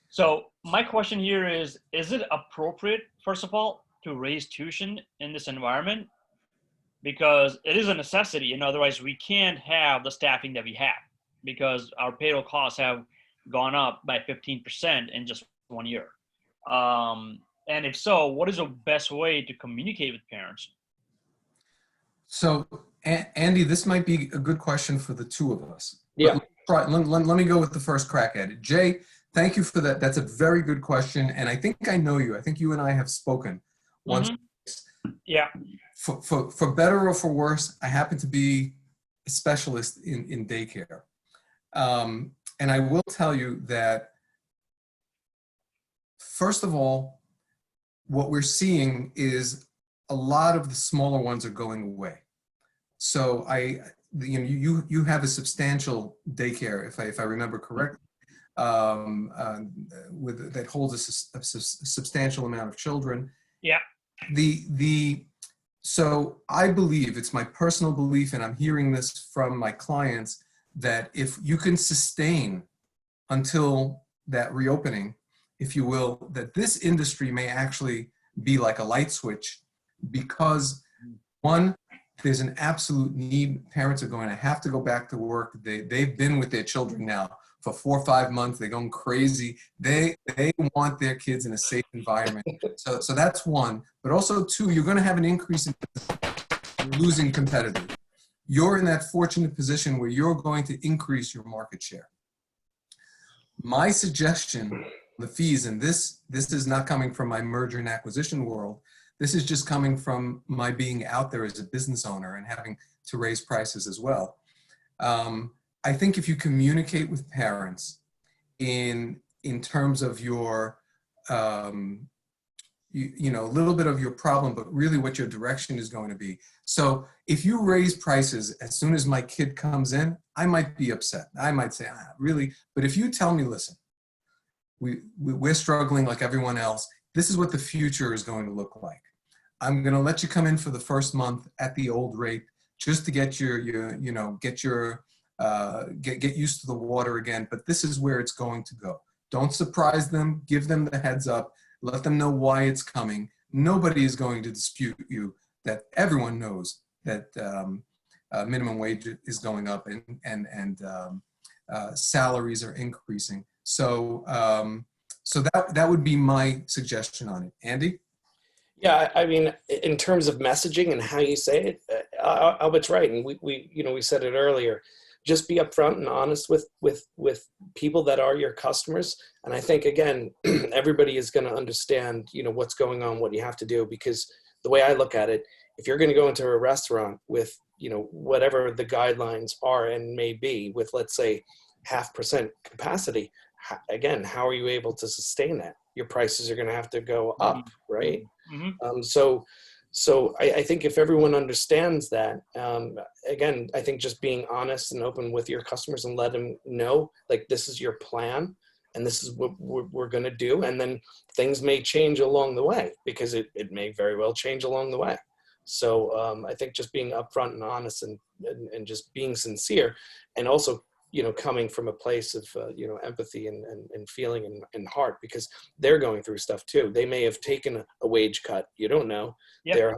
So my question here is it appropriate, first of all, to raise tuition in this environment? Because it is a necessity, and otherwise we can't have the staffing that we have. because our payroll costs have gone up by 15% in just 1 year. And if so, what is the best way to communicate with parents? So, Andy, this might be a good question for the two of us. Yeah. Let me go with the first crack at it. Jay, thank you for that. That's a very good question. And I think I know you. I think you and I have spoken once. Yeah. For better or for worse, I happen to be a specialist in daycare. And I will tell you that, first of all, what we're seeing is a lot of the smaller ones are going away. So you have a substantial daycare, if I remember correctly, that holds a substantial amount of children. Yeah. So I believe, it's my personal belief, and I'm hearing this from my clients, that if you can sustain until that reopening, if you will, that this industry may actually be like a light switch, because one, there's an absolute need. Parents are going to have to go back to work. They've been with their children now for 4 or 5 months. They're going crazy. They want their kids in a safe environment. So that's one. But also two, you're going to have an increase in losing competitors. You're in that fortunate position where you're going to increase your market share. My suggestion, the fees, and this is not coming from my merger and acquisition world. This is just coming from my being out there as a business owner and having to raise prices as well. I think if you communicate with parents in terms of your, a little bit of your problem, but really what your direction is going to be. So if you raise prices as soon as my kid comes in, I might be upset. I might say, really? But if you tell me, listen, we're struggling like everyone else. This is what the future is going to look like. I'm going to let you come in for the first month at the old rate, just to get get used to the water again. But this is where it's going to go. Don't surprise them. Give them the heads up. Let them know why it's coming. Nobody is going to dispute you. That everyone knows that minimum wage is going up and salaries are increasing. So that would be my suggestion on it. Andy? Yeah, I mean, in terms of messaging and how you say it, Albert's right, and we said it earlier. Just be upfront and honest with people that are your customers, and I think again, everybody is going to understand, what's going on, what you have to do, because the way I look at it, if you're going to go into a restaurant with, whatever the guidelines are and may be, with let's say 0.5% capacity, again, how are you able to sustain that? Your prices are going to have to go up, right? Mm-hmm. So I think if everyone understands that, again, I think just being honest and open with your customers and let them know, like, this is your plan and this is what we're going to do. And then things may change along the way, because it may very well change along the way. So I think just being upfront and honest and just being sincere, and also coming from a place of, empathy and feeling and heart, because they're going through stuff too. They may have taken a wage cut. You don't know. Yep.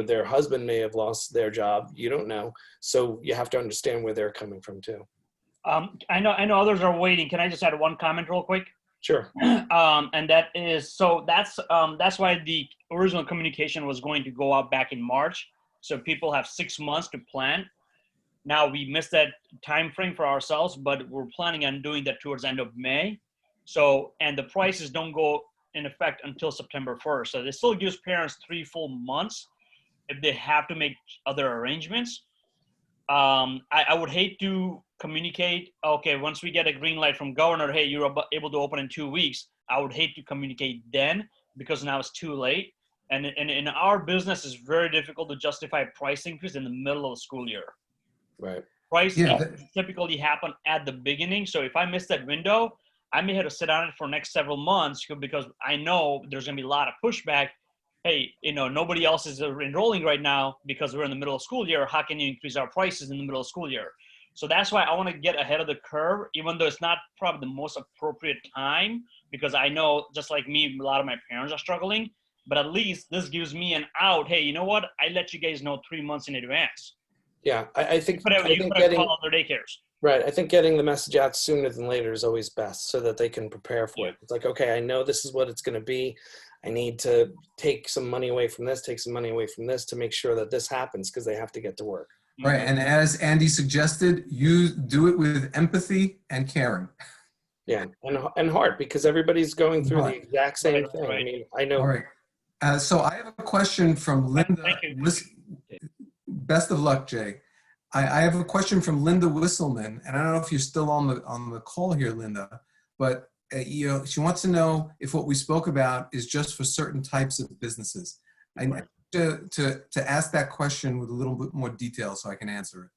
Their husband may have lost their job. You don't know. So you have to understand where they're coming from too. I know others are waiting. Can I just add one comment real quick? Sure. And that is, so that's why the original communication was going to go out back in March. So people have 6 months to plan. Now we missed that time frame for ourselves, but we're planning on doing that towards the end of May. So, and the prices don't go in effect until September 1st. So this still gives parents 3 full months if they have to make other arrangements. I would hate to communicate, okay, once we get a green light from governor, hey, you're able to open in 2 weeks. I would hate to communicate then, because now it's too late. And in our business, it's very difficult to justify price increase in the middle of the school year. Right. Price typically happen at the beginning. So if I miss that window, I may have to sit on it for next several months, because I know there's going to be a lot of pushback. Hey, nobody else is enrolling right now because we're in the middle of school year. How can you increase our prices in the middle of school year? So that's why I want to get ahead of the curve, even though it's not probably the most appropriate time, because I know, just like me, a lot of my parents are struggling. But at least this gives me an out. Hey, you know what? I let you guys know 3 months in advance. Yeah, I think You could have called their daycares. Right. I think getting the message out sooner than later is always best so that they can prepare for it. It's like, okay, I know this is what it's going to be. I need to take some money away from this, take some money away from this to make sure that this happens because they have to get to work. Right. And as Andy suggested, you do it with empathy and caring. Yeah. And heart, because everybody's going through the exact same thing. Right. I mean, I know. All right. So I have a question from Linda. Thank you. Best of luck, Jay. I have a question from Linda Whistleman, and I don't know if you're still on the call here, Linda, but you know, she wants to know if what we spoke about is just for certain types of businesses. I need to ask that question with a little bit more detail so I can answer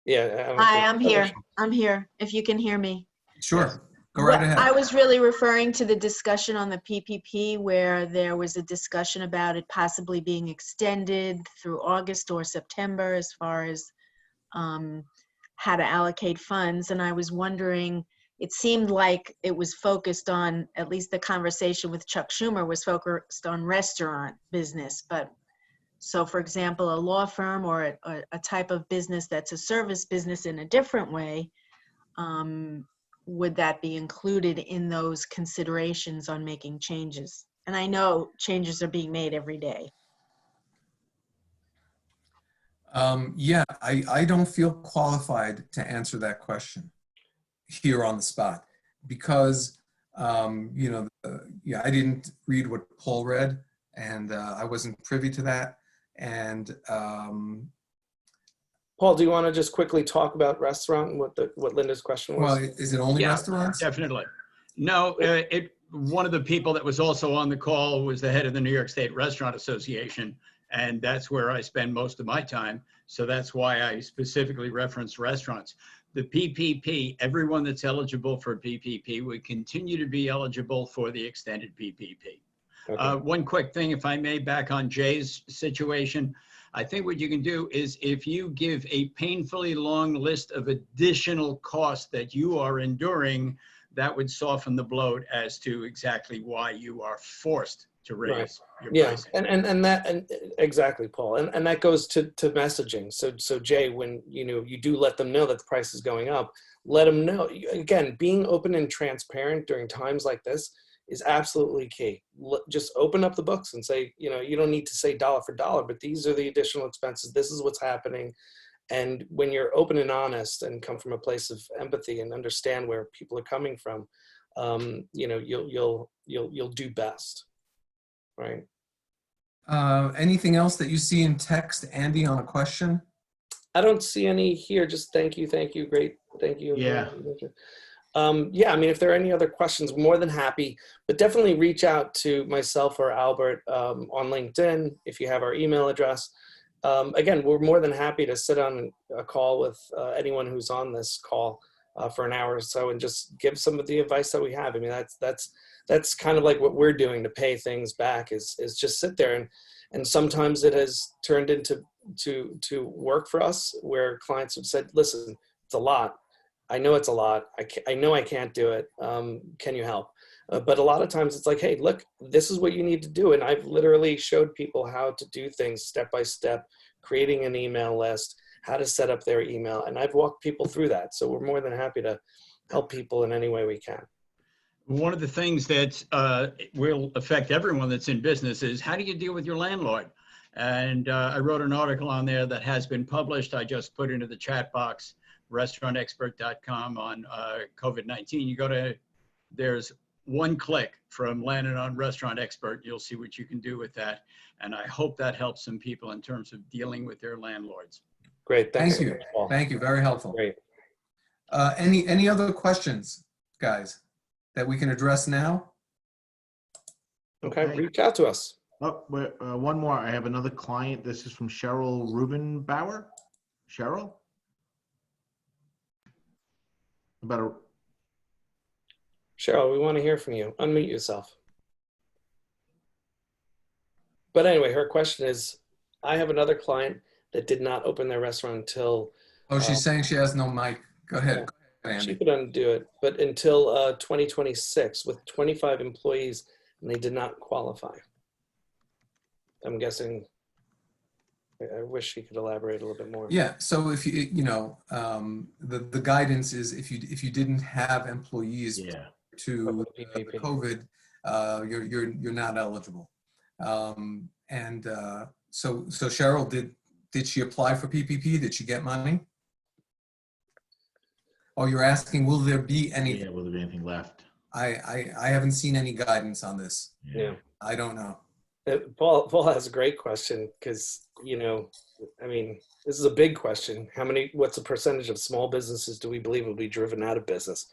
it. Yeah. Hi, I'm here. I'm here. If you can hear me. Sure. Go right ahead. I was really referring to the discussion on the PPP where there was a discussion about it possibly being extended through August or September as far as how to allocate funds. And I was wondering, it seemed like it was focused on, at least the conversation with Chuck Schumer was focused on restaurant business. But so for example, a law firm or a type of business that's a service business in a different way, would that be included in those considerations on making changes? And I know changes are being made every day. Yeah, I don't feel qualified to answer that question here on the spot because, you know, yeah, I didn't read what Paul read and I wasn't privy to that. And Paul, do you want to just quickly talk about restaurant and what Linda's question was? well, is it only restaurants? Definitely. No, one of the people that was also on the call was the head of the New York State Restaurant Association, and that's where I spend most of my time. So that's why I specifically referenced restaurants. The PPP, everyone that's eligible for PPP would continue to be eligible for the extended PPP. Okay. One quick thing, if I may, back on Jay's situation. I think what you can do is if you give a painfully long list of additional costs that you are enduring, that would soften the blow as to exactly why you are forced to raise your pricing. And exactly, Paul. And that goes to messaging. So Jay, when you do let them know that the price is going up, let them know. Again, being open and transparent during times like this is absolutely key. Just open up the books and say, you don't need to say dollar for dollar, but these are the additional expenses. This is what's happening. And when you're open and honest and come from a place of empathy and understand where people are coming from, you'll do best, right? Anything else that you see in text, Andy, on a question? I don't see any here. Just thank you. Great. Thank you. Yeah. Yeah, I mean, if there are any other questions, more than happy, but definitely reach out to myself or Albert on LinkedIn if you have our email address. Again, we're more than happy to sit on a call with anyone who's on this call for an hour or so and just give some of the advice that we have. I mean, that's kind of like what we're doing to pay things back is just sit there. And sometimes it has turned into work for us where clients have said, listen, it's a lot. I know it's a lot. I know I can't do it. Can you help? But a lot of times it's like, hey, look, this is what you need to do. And I've literally showed people how to do things step by step, creating an email list, how to set up their email. And I've walked people through that. So we're more than happy to help people in any way we can. One of the things that will affect everyone that's in business is how do you deal with your landlord? And I wrote an article on there that has been published. I just put into the chat box, restaurantexpert.com on COVID-19. You go to, there's one click from landing on Restaurant Expert. You'll see what you can do with that. And I hope that helps some people in terms of dealing with their landlords. Great. Thank you. Thank you. Very helpful. Great. Any other questions, guys, that we can address now? Okay. Reach out to us. Oh, one more. I have another client. This is from Cheryl Rubenbauer. Cheryl? Cheryl, we want to hear from you. Unmute yourself. But anyway, her question is, I have another client that did not open their restaurant until... Oh, she's saying she has no mic. Go ahead. Yeah, Andy. She could undo it, but until 2026 with 25 employees, and they did not qualify. I'm guessing I wish he could elaborate a little bit more. Yeah. So if the guidance is if you didn't have employees Yeah. to PPP. COVID, you're not eligible. So Cheryl, did she apply for PPP? Did she get money? Oh, you're asking, will there be any? Yeah, will there be anything left? I haven't seen any guidance on this. Yeah. I don't know. Paul has a great question because, I mean, this is a big question. What's the percentage of small businesses do we believe will be driven out of business?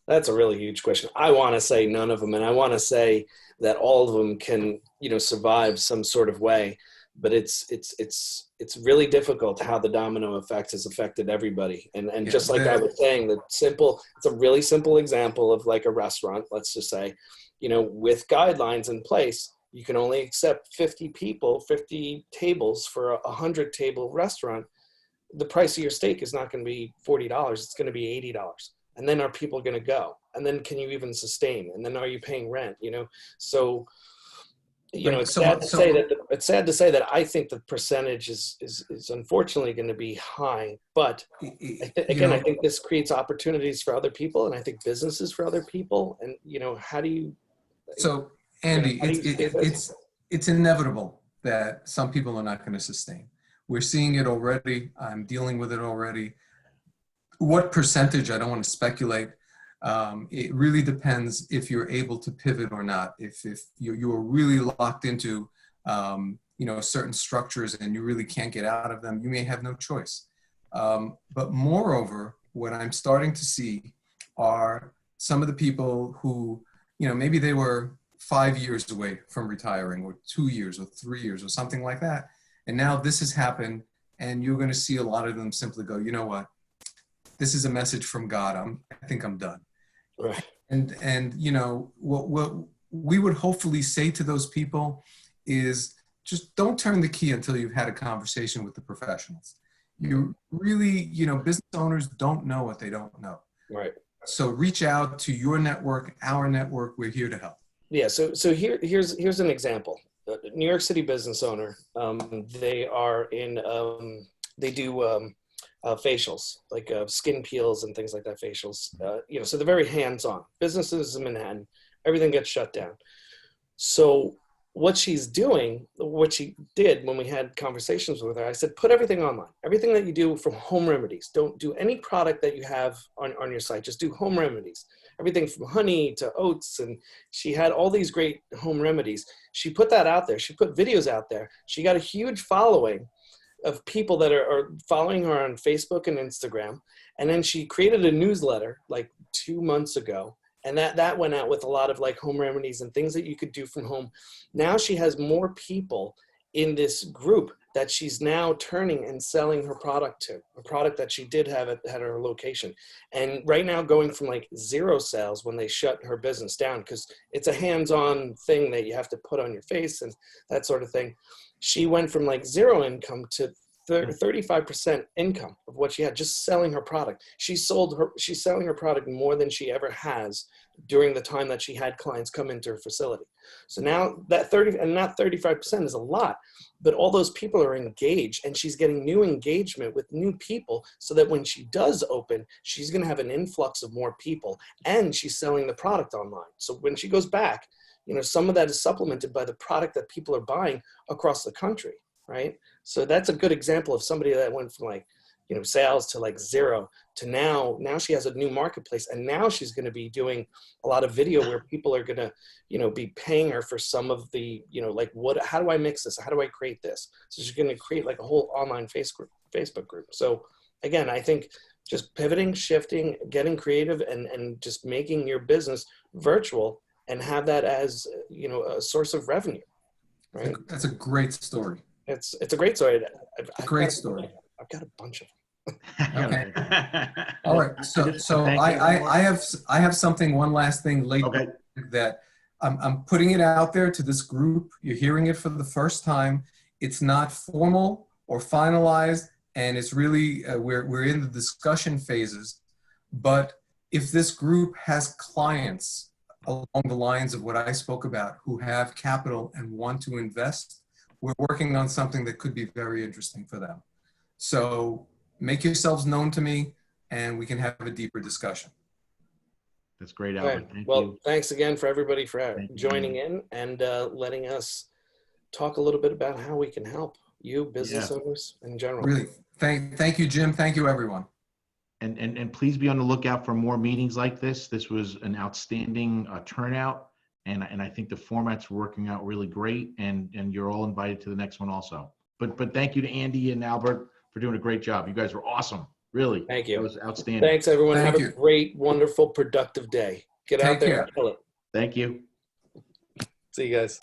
That's a really huge question. I want to say none of them. And I want to say that all of them can, survive some sort of way, but it's really difficult how the domino effect has affected everybody. And Yeah, just like I was saying, it's a really simple example of like a restaurant, let's just say, with guidelines in place, you can only accept 50 people, 50 tables for a 100-table restaurant. The price of your steak is not going to be $40. It's going to be $80. And then are people going to go? And then can you even sustain? And then are you paying rent? So, it's sad to say that I think the percentage is unfortunately going to be high. But I think this creates opportunities for other people, and I think businesses for other people. And how do you? So Andy, it's inevitable that some people are not going to sustain. We're seeing it already. I'm dealing with it already. What percentage? I don't want to speculate. It really depends if you're able to pivot or not. If you're really locked into certain structures and you really can't get out of them, you may have no choice. But moreover, what I'm starting to see are some of the people who, maybe they were 5 years away from retiring, or 2 years, or 3 years, or something like that. And now this has happened, and you're going to see a lot of them simply go, you know what? This is a message from God. I think I'm done. Right. And what we would hopefully say to those people is just don't turn the key until you've had a conversation with the professionals. You really, business owners don't know what they don't know. Right. So reach out to your network, our network. We're here to help. Yeah. So here's an example. New York City business owner. They are in. They do facials, like skin peels and things like that. Facials. So they're very hands-on. Businesses in Manhattan, everything gets shut down. So what she did when we had conversations with her, I said, put everything online. Everything that you do from home remedies. Don't do any product that you have on your site. Just do home remedies. Everything from honey to oats. And she had all these great home remedies. She put that out there. She put videos out there. She got a huge following of people that are following her on Facebook and Instagram. And then she created a newsletter like 2 months ago. And that went out with a lot of like home remedies and things that you could do from home. Now she has more people in this group that she's now turning and selling her product to, a product that she did have at her location. And right now going from like 0 sales when they shut her business down, because it's a hands-on thing that you have to put on your face and that sort of thing. She went from like 0 income to 35% income of what she had just selling her product. She's selling her product more than she ever has during the time that she had clients come into her facility. So now that 35% is a lot, but all those people are engaged and she's getting new engagement with new people so that when she does open, she's going to have an influx of more people and she's selling the product online. So when she goes back, some of that is supplemented by the product that people are buying across the country. Right. So that's a good example of somebody that went from like, sales to like 0 to now she has a new marketplace. And now she's going to be doing a lot of video where people are going to, be paying her for some of the, how do I mix this? How do I create this? So she's going to create like a whole online Facebook group. So again, I think just pivoting, shifting, getting creative and just making your business virtual and have that as, a source of revenue. Right. That's a great story. It's a great story. Great story. I've got a bunch of them. Okay. All right. So I have something. One last thing, Okay. that I'm putting it out there to this group. You're hearing it for the first time. It's not formal or finalized, and it's really we're in the discussion phases. But if this group has clients along the lines of what I spoke about who have capital and want to invest, we're working on something that could be very interesting for them. So make yourselves known to me and we can have a deeper discussion. That's great, Okay. Albert. Thank Well, you. thanks again for everybody for Thank you, joining in and letting us talk a little bit about how we can help you, business owners in general. Really, thank you, Jim. Thank you, everyone. And please be on the lookout for more meetings like this. This was an outstanding turnout, and I think the format's working out really great, and you're all invited to the next one also. But thank you to Andy and Albert for doing a great job. You guys were awesome. Really. Thank you. It was outstanding. Thanks, everyone. Thank Have you. a great, wonderful, productive day. Get out Take there care. and kill it. Thank you. See you guys.